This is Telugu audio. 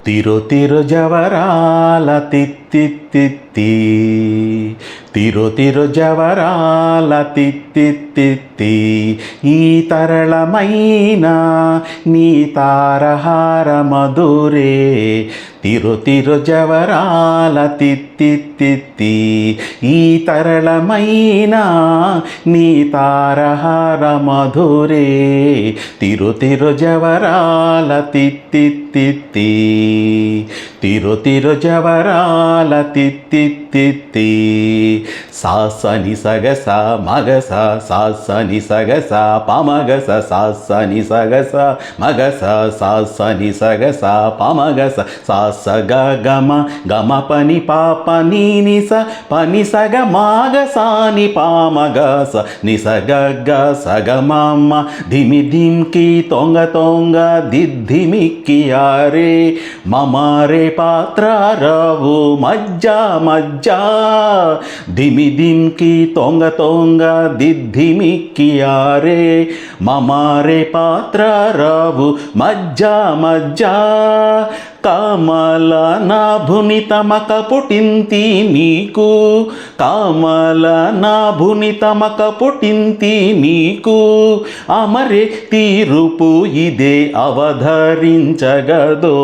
తిరు తిరు జవరాల తిత్తిత్తిత్తి తిరు తిరు జవరాల తిత్తిత్తిత్తి ఈ తరళమైన నీ తారహార మధురే తిరు తిరు జవరాల తిత్తిత్తిత్తి ఈ తరళమైన నీ తారహార మధురే తిరు తిరు జవరాల తిత్తిత్తిత్తి తిరు తిరు జవరాల తిత్తిత్తిత్తి సాసని సగస మగస సాసని సగస పమగస సాసని సగస మగస సాసని సగస పమగస సాస గమ గమ పని పాప నీ నిస పని సగ మాగ సాని పామగస నిస గగ సగమమ్మ ధిమి ధిమ్కి తొంగ తొంగ దిద్ధిమిక్కియారే మమారే పాత్ర రావు మజ్జా మజ్జా ధిమి ధిమ్కి తొంగ తొంగ దిద్ధిమిక్కియారే మమారే పాత్ర రావు మజ్జా మజ్జా కామల నాభుని తమక పుటింతి నీకు కామల నాభుని తమక పుటింతి నీకు అమరే తీరుపు ఇదే అవధరించగదో